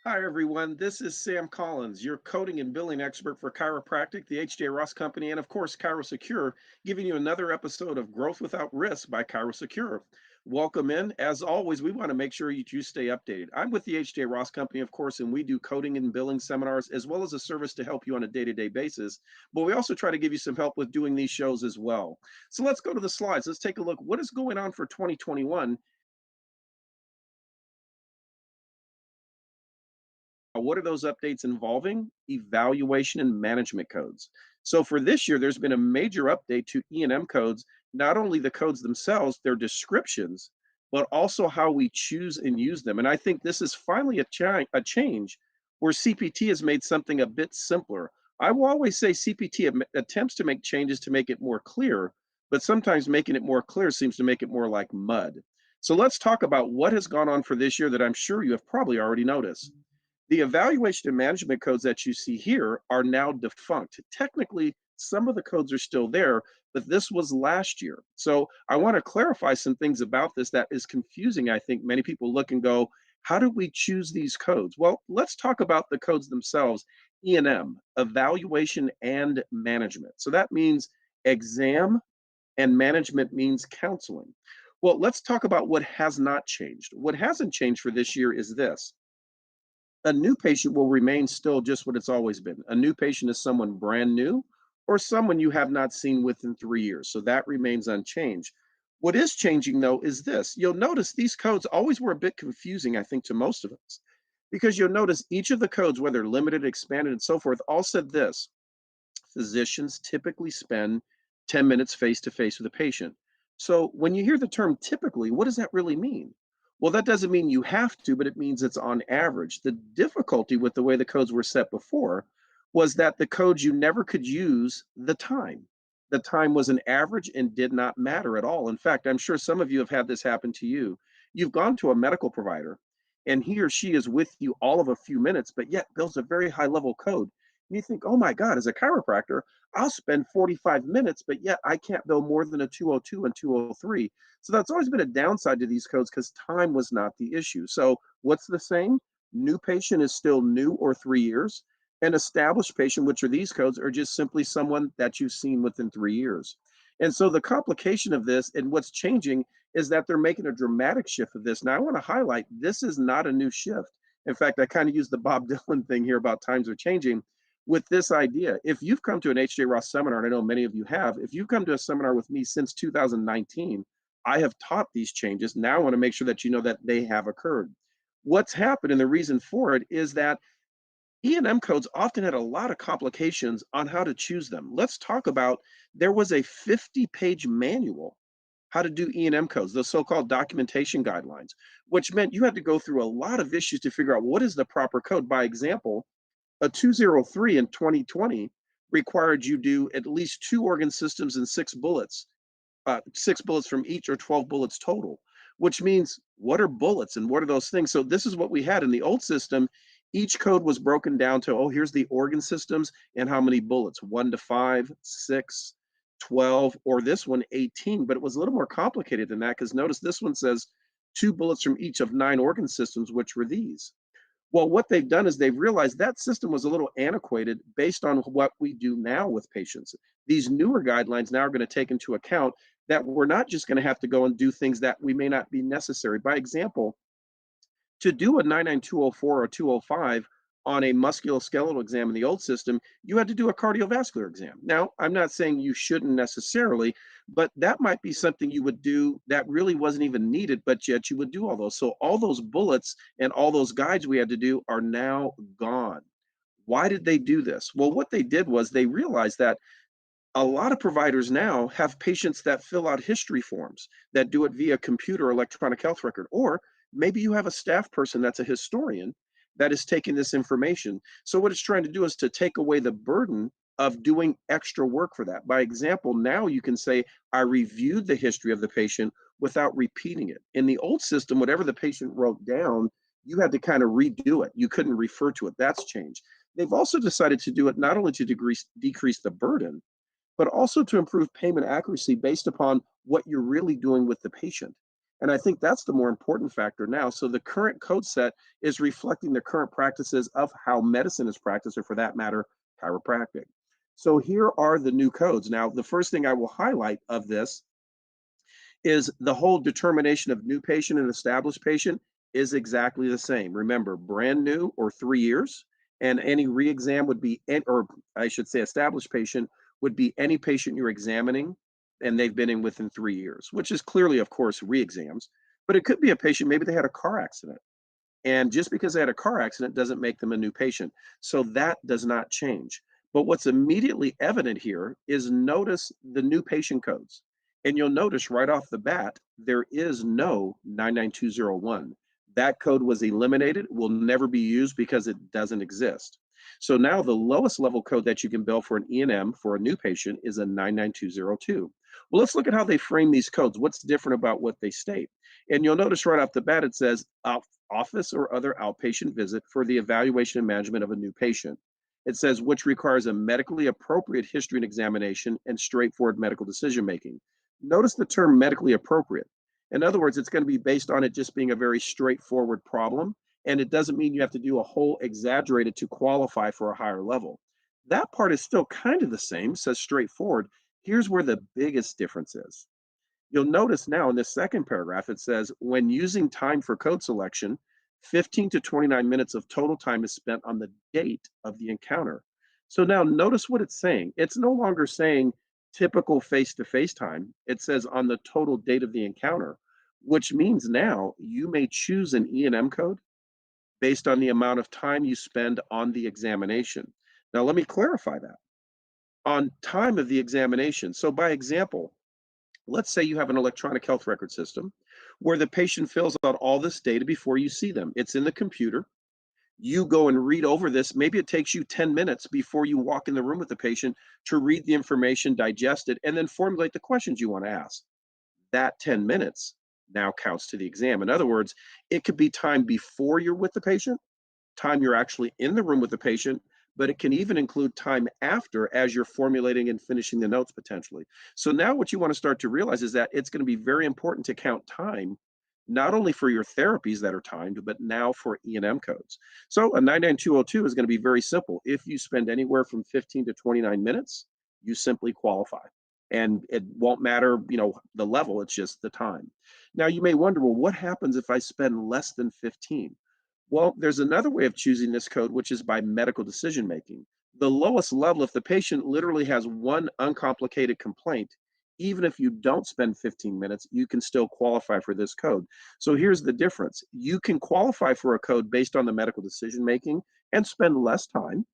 Hi, everyone. This is Sam Collins, your coding and billing expert for chiropractic, the H.J. Ross Company, and of course, ChiroSecure, giving you another episode of Growth Without Risk by ChiroSecure. Welcome in. As always, we want to make sure you stay updated. I'm with the H.J. Ross Company, of course, and we do coding and billing seminars as well as a service to help you on a day to day basis. But we also try to give you some help with doing these shows as well. So let's go to the slides. Let's take a look. What is going on for 2021? What are those updates involving? Evaluation and management codes. So for this year, there's been a major update to E&M codes, not only the codes themselves, their descriptions, but also how we choose and use them. And I think this is finally a change where CPT has made something a bit simpler. I will always say CPT attempts to make changes to make it more clear, but sometimes making it more clear seems to make it more like mud. So let's talk about what has gone on for this year that I'm sure you have probably already noticed. The evaluation and management codes that you see here are now defunct. Technically, some of the codes are still there, but this was last year. So I want to clarify some things about this that is confusing. I think many people look and go, how do we choose these codes? Well, let's talk about the codes themselves. E&M, evaluation and management. So that means exam and management means counseling. Well, let's talk about what has not changed. What hasn't changed for this year is this: a new patient will remain still just what it's always been. A new patient is someone brand new or someone you have not seen within 3 years. So that remains unchanged. What is changing though is this. You'll notice these codes always were a bit confusing, I think, to most of us, because you'll notice each of the codes, whether limited, expanded, and so forth, all said this: physicians typically spend 10 minutes face to face with a patient. So when you hear the term typically, what does that really mean? Well, that doesn't mean you have to, but it means it's on average. The difficulty with the way the codes were set before was that the codes you never could use the time. The time was an average and did not matter at all. In fact, I'm sure some of you have had this happen to you. You've gone to a medical provider and he or she is with you all of a few minutes, but yet bills a very high level code. And you think, oh my God, as a chiropractor, I'll spend 45 minutes, but yet I can't bill more than a 202 and 203. So that's always been a downside to these codes because time was not the issue. So what's the same? New patient is still new or 3 years. An established patient, which are these codes, are just simply someone that you've seen within 3 years. And so the complication of this and what's changing is that they're making a dramatic shift of this. Now, I want to highlight this is not a new shift. In fact, I kind of use the Bob Dylan thing here about times are changing with this idea. If you've come to an HJ Ross seminar, and I know many of you have, if you've come to a seminar with me since 2019, I have taught these changes. Now I want to make sure that you know that they have occurred. What's happened, and the reason for it is that E&M codes often had a lot of complications on how to choose them. Let's talk about there was a 50-page manual how to do E&M codes, those so-called documentation guidelines, which meant you had to go through a lot of issues to figure out what is the proper code. By example, a 203 in 2020 required you do at least two organ systems and six bullets from each, or 12 bullets total, which means what are bullets and what are those things? So this is what we had in the old system. Each code was broken down to, oh, here's the organ systems and how many bullets, 1 to 5, 6, 12, or this one, 18. But it was a little more complicated than that because notice this one says two bullets from each of 9 organ systems, which were these. Well, what they've done is they've realized that system was a little antiquated based on what we do now with patients. These newer guidelines now are going to take into account that we're not just going to have to go and do things that we may not be necessary. By example, to do a 99204 or 205 on a musculoskeletal exam in the old system, you had to do a cardiovascular exam. Now, I'm not saying you shouldn't necessarily, but that might be something you would do that really wasn't even needed, but yet you would do all those. So all those bullets and all those guides we had to do are now gone. Why did they do this? Well, what they did was they realized that a lot of providers now have patients that fill out history forms that do it via computer or electronic health record. Or maybe you have a staff person that's a historian that is taking this information. So what it's trying to do is to take away the burden of doing extra work for that. By example, now you can say, I reviewed the history of the patient without repeating it. In the old system, whatever the patient wrote down, you had to kind of redo it. You couldn't refer to it. That's changed. They've also decided to do it not only to decrease the burden, but also to improve payment accuracy based upon what you're really doing with the patient. And I think that's the more important factor now. So the current code set is reflecting the current practices of how medicine is practiced, or for that matter, chiropractic. So here are the new codes. Now, the first thing I will highlight of this is the whole determination of new patient and established patient is exactly the same. Remember, brand new or 3 years, and any re-exam would be, or I should say, established patient would be any patient you're examining and they've been in within 3 years, which is clearly, of course, re-exams. But it could be a patient, maybe they had a car accident. And just because they had a car accident doesn't make them a new patient. So that does not change. But what's immediately evident here is notice the new patient codes. And you'll notice right off the bat, there is no 99201. That code was eliminated, will never be used because it doesn't exist. So now the lowest level code that you can bill for an E&M for a new patient is a 99202. Well, let's look at how they frame these codes. What's different about what they state? And you'll notice right off the bat, it says office or other outpatient visit for the evaluation and management of a new patient. It says which requires a medically appropriate history and examination and straightforward medical decision making. Notice the term medically appropriate. In other words, it's going to be based on it just being a very straightforward problem, and it doesn't mean you have to do a whole exaggerated to qualify for a higher level. That part is still kind of the same, says straightforward. Here's where the biggest difference is. You'll notice now in this second paragraph, it says, when using time for code selection, 15 to 29 minutes of total time is spent on the date of the encounter. So now notice what it's saying. It's no longer saying typical face-to-face time. It says on the total date of the encounter, which means now you may choose an E&M code based on the amount of time you spend on the examination. Now, let me clarify that. On time of the examination. So by example, let's say you have an electronic health record system where the patient fills out all this data before you see them. It's in the computer. You go and read over this. Maybe it takes you 10 minutes before you walk in the room with the patient to read the information, digest it, and then formulate the questions you want to ask. That 10 minutes now counts to the exam. In other words, it could be time before you're with the patient, time you're actually in the room with the patient, but it can even include time after as you're formulating and finishing the notes potentially. So now what you want to start to realize is that it's going to be very important to count time, not only for your therapies that are timed, but now for E&M codes. So a 99202 is going to be very simple. If you spend anywhere from 15 to 29 minutes, you simply qualify. And it won't matter, the level, it's just the time. Now you may wonder, well, what happens if I spend less than 15? Well, there's another way of choosing this code, which is by medical decision making. The lowest level, if the patient literally has one uncomplicated complaint, even if you don't spend 15 minutes, you can still qualify for this code. So here's the difference. You can qualify for a code based on the medical decision making and spend less time,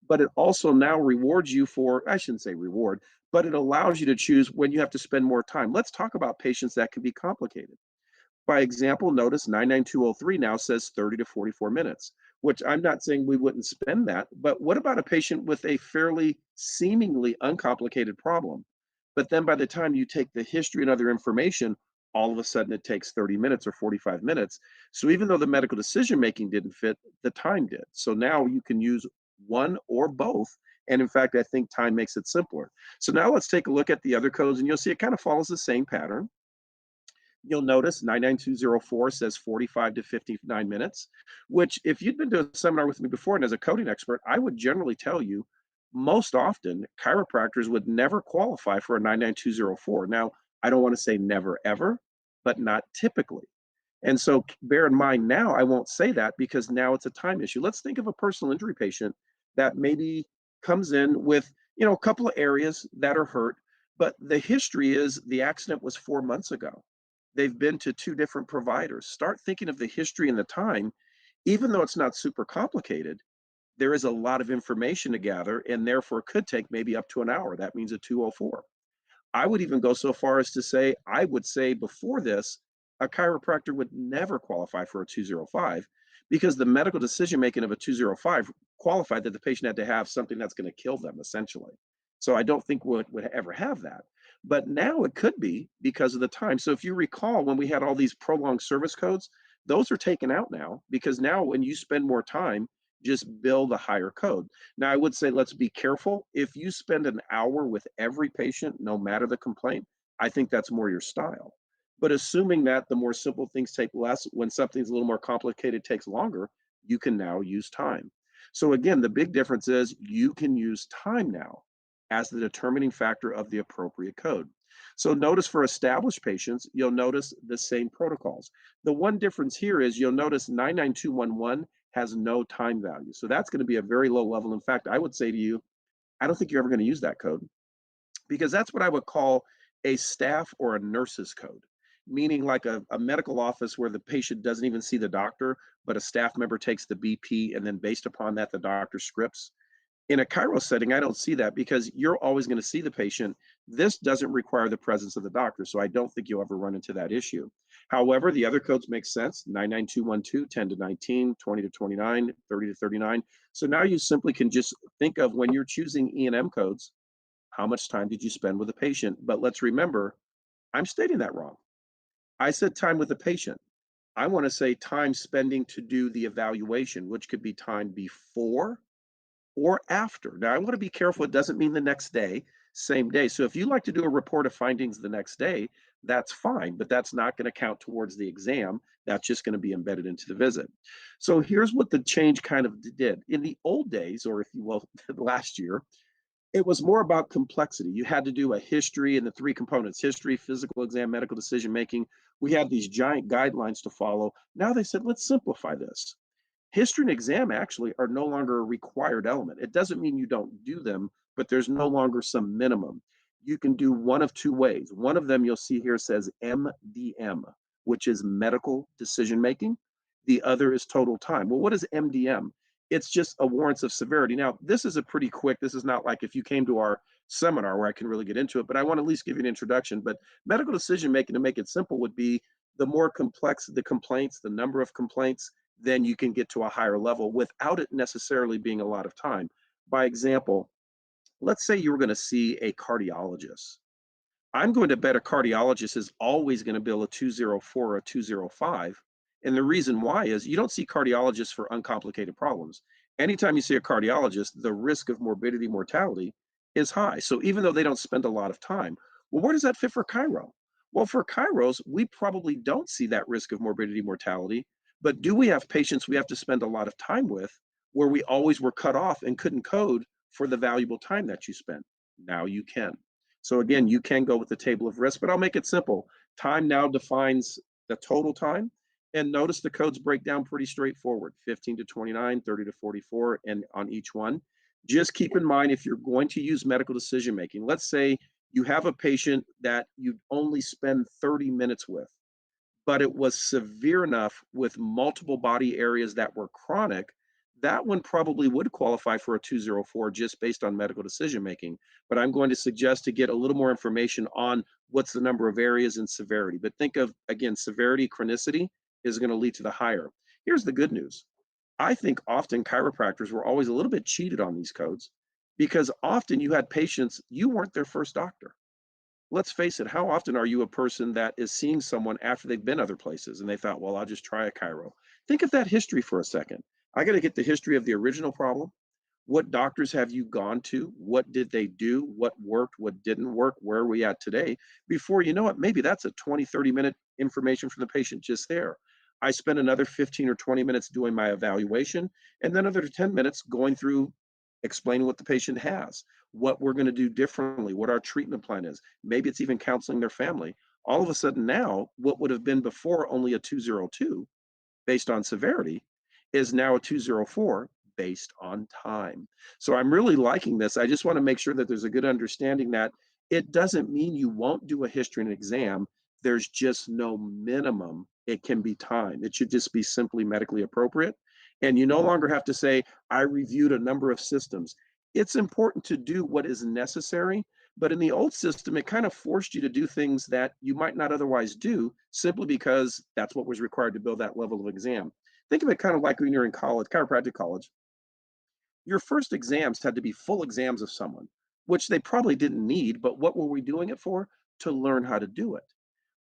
but it also now rewards you for, I shouldn't say reward, but it allows you to choose when you have to spend more time. Let's talk about patients that can be complicated. By example, notice 99203 now says 30 to 44 minutes, which I'm not saying we wouldn't spend that, but what about a patient with a fairly seemingly uncomplicated problem? But then by the time you take the history and other information, all of a sudden it takes 30 minutes or 45 minutes. So even though the medical decision making didn't fit, the time did. So now you can use one or both. And in fact, I think time makes it simpler. So now let's take a look at the other codes, and you'll see it kind of follows the same pattern. You'll notice 99204 says 45 to 59 minutes, which if you'd been to a seminar with me before and as a coding expert, I would generally tell you most often chiropractors would never qualify for a 99204. Now, I don't want to say never ever, but not typically. And so bear in mind now, I won't say that because now it's a time issue. Let's think of a personal injury patient that maybe comes in with, a couple of areas that are hurt, but the history is the accident was 4 months ago. They've been to two different providers. Start thinking of the history and the time. Even though it's not super complicated, there is a lot of information to gather and therefore could take maybe up to an hour. That means a 204. I would even go so far as to say, I would say before this, a chiropractor would never qualify for a 205 because the medical decision making of a 205 qualified that the patient had to have something that's going to kill them essentially. So I don't think would ever have that. But now it could be because of the time. So if you recall when we had all these prolonged service codes, those are taken out now because now when you spend more time, just bill the higher code. Now, I would say let's be careful. If you spend an hour with every patient, no matter the complaint, I think that's more your style. But assuming that the more simple things take less, when something's a little more complicated takes longer, you can now use time. So again, the big difference is you can use time now as the determining factor of the appropriate code. So notice for established patients, you'll notice the same protocols. The one difference here is you'll notice 99211 has no time value. So that's going to be a very low level. In fact, I would say to you, I don't think you're ever going to use that code because that's what I would call a staff or a nurse's code, meaning like a medical office where the patient doesn't even see the doctor, but a staff member takes the BP and then based upon that, the doctor scripts. In a chiro setting, I don't see that because you're always going to see the patient. This doesn't require the presence of the doctor, so I don't think you'll ever run into that issue. However, the other codes make sense: 99212, 10 to 19, 20 to 29, 30 to 39. So now you simply can just think of when you're choosing E&M codes, how much time did you spend with the patient? But let's remember, I'm stating that wrong. I said time with the patient. I want to say time spending to do the evaluation, which could be time before or after. Now, I want to be careful. It doesn't mean the next day, same day. So if you like to do a report of findings the next day, that's fine, but that's not going to count towards the exam. That's just going to be embedded into the visit. So here's what the change kind of did. In the old days, or if you will, last year, it was more about complexity. You had to do a history and the three components: history, physical exam, medical decision making. We had these giant guidelines to follow. Now they said, let's simplify this. History and exam actually are no longer a required element. It doesn't mean you don't do them, but there's no longer some minimum. You can do one of two ways. One of them you'll see here says MDM, which is medical decision making. The other is total time. Well, what is MDM? It's just a warrants of severity. Now, this is a pretty quick, this is not like if you came to our seminar where I can really get into it, but I want to at least give you an introduction. But medical decision making, to make it simple, would be the more complex the complaints, the number of complaints, then you can get to a higher level without it necessarily being a lot of time. By example, let's say you were going to see a cardiologist. I'm going to bet a cardiologist is always going to bill a 204 or a 205. And the reason why is you don't see cardiologists for uncomplicated problems. Anytime you see a cardiologist, the risk of morbidity, mortality is high. So even though they don't spend a lot of time, well, where does that fit for Chiro? Well, for Chiros, we probably don't see that risk of morbidity, mortality. But do we have patients we have to spend a lot of time with where we always were cut off and couldn't code for the valuable time that you spent? Now you can. So again, you can go with the table of risk, but I'll make it simple. Time now defines the total time. And notice the codes break down pretty straightforward: 15 to 29, 30 to 44, and on each one. Just keep in mind, if you're going to use medical decision making, let's say you have a patient that you only spend 30 minutes with, but it was severe enough with multiple body areas that were chronic, that one probably would qualify for a 204 just based on medical decision making. But I'm going to suggest to get a little more information on what's the number of areas and severity. But think of, again, severity, chronicity is going to lead to the higher. Here's the good news. I think often chiropractors were always a little bit cheated on these codes because often you had patients, you weren't their first doctor. Let's face it, how often are you a person that is seeing someone after they've been other places and they thought, well, I'll just try a chiro? Think of that history for a second. I got to get the history of the original problem. What doctors have you gone to? What did they do? What worked? What didn't work? Where are we at today? Before you know it, maybe that's a 20, 30-minute information from the patient just there. I spent another 15 or 20 minutes doing my evaluation, and then another 10 minutes going through explaining what the patient has, what we're going to do differently, what our treatment plan is. Maybe it's even counseling their family. All of a sudden now, what would have been before only a 202 based on severity is now a 204 based on time. So I'm really liking this. I just want to make sure that there's a good understanding that it doesn't mean you won't do a history and exam. There's just no minimum. It can be time. It should just be simply medically appropriate. And you no longer have to say, I reviewed a number of systems. It's important to do what is necessary, but in the old system, it kind of forced you to do things that you might not otherwise do simply because that's what was required to build that level of exam. Think of it kind of like when you're in college, chiropractic college. Your first exams had to be full exams of someone, which they probably didn't need, but what were we doing it for? To learn how to do it.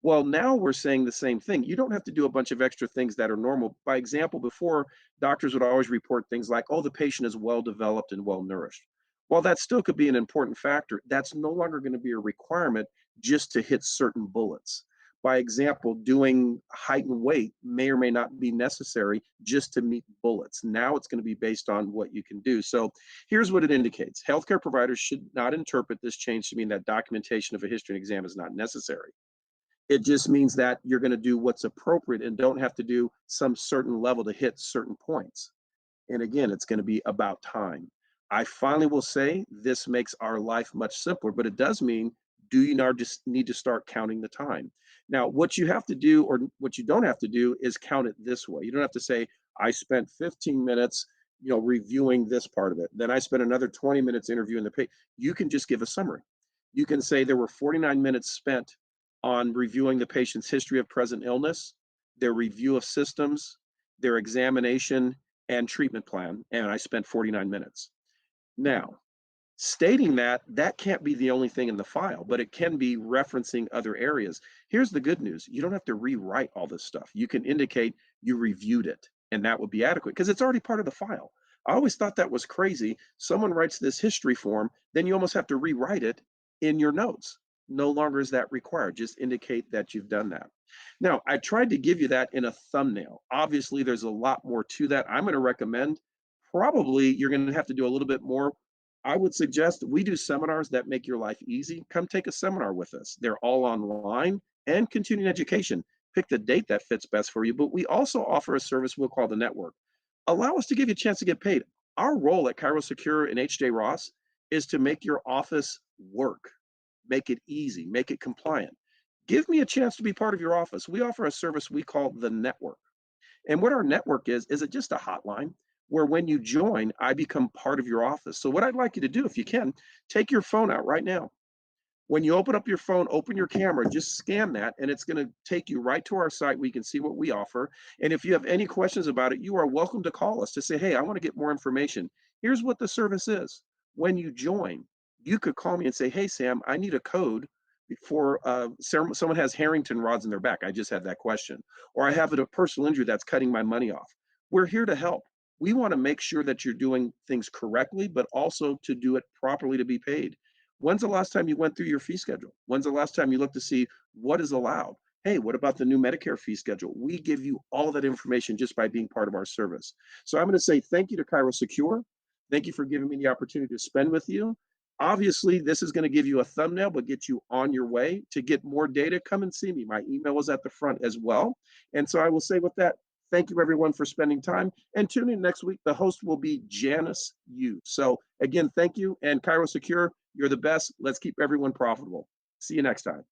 Well, now we're saying the same thing. You don't have to do a bunch of extra things that are normal. By example, before, doctors would always report things like, oh, the patient is well developed and well nourished. While that still could be an important factor, that's no longer going to be a requirement just to hit certain bullets. By example, doing height and weight may or may not be necessary just to meet bullets. Now it's going to be based on what you can do. So here's what it indicates. Healthcare providers should not interpret this change to mean that documentation of a history and exam is not necessary. It just means that you're going to do what's appropriate and don't have to do some certain level to hit certain points. And again, it's going to be about time. I finally will say this makes our life much simpler, but it does mean do you now just need to start counting the time? Now, what you have to do or what you don't have to do is count it this way. You don't have to say, I spent 15 minutes, reviewing this part of it. Then I spent another 20 minutes interviewing the patient. You can just give a summary. You can say there were 49 minutes spent on reviewing the patient's history of present illness, their review of systems, their examination, and treatment plan, and I spent 49 minutes. Now, stating that, that can't be the only thing in the file, but it can be referencing other areas. Here's the good news. You don't have to rewrite all this stuff. You can indicate you reviewed it, and that would be adequate because it's already part of the file. I always thought that was crazy. Someone writes this history form, then you almost have to rewrite it in your notes. No longer is that required. Just indicate that you've done that. Now, I tried to give you that in a thumbnail. Obviously, there's a lot more to that. I'm going to recommend probably you're going to have to do a little bit more. I would suggest we do seminars that make your life easy. Come take a seminar with us. They're all online and continuing education. Pick the date that fits best for you. But we also offer a service we'll call the network. Allow us to give you a chance to get paid. Our role at ChiroSecure and HJ Ross is to make your office work, make it easy, make it compliant. Give me a chance to be part of your office. We offer a service we call the network. And what our network is it just a hotline where when you join, I become part of your office. So what I'd like you to do, if you can, take your phone out right now. When you open up your phone, open your camera, just scan that, and it's going to take you right to our site where you can see what we offer. And if you have any questions about it, you are welcome to call us to say, hey, I want to get more information. Here's what the service is. When you join, you could call me and say, hey, Sam, I need a code for someone has Harrington rods in their back. I just had that question. Or I have a personal injury that's cutting my money off. We're here to help. We want to make sure that you're doing things correctly, but also to do it properly to be paid. When's the last time you went through your fee schedule? When's the last time you looked to see what is allowed? Hey, what about the new Medicare fee schedule? We give you all that information just by being part of our service. So I'm going to say thank you to ChiroSecure. Thank you for giving me the opportunity to spend with you. Obviously, this is going to give you a thumbnail, but get you on your way. To get more data, come and see me. My email is at the front as well. And so I will say with that, thank you everyone for spending time. And tune in next week. The host will be Janice Yu. So again, thank you. And ChiroSecure, you're the best. Let's keep everyone profitable. See you next time.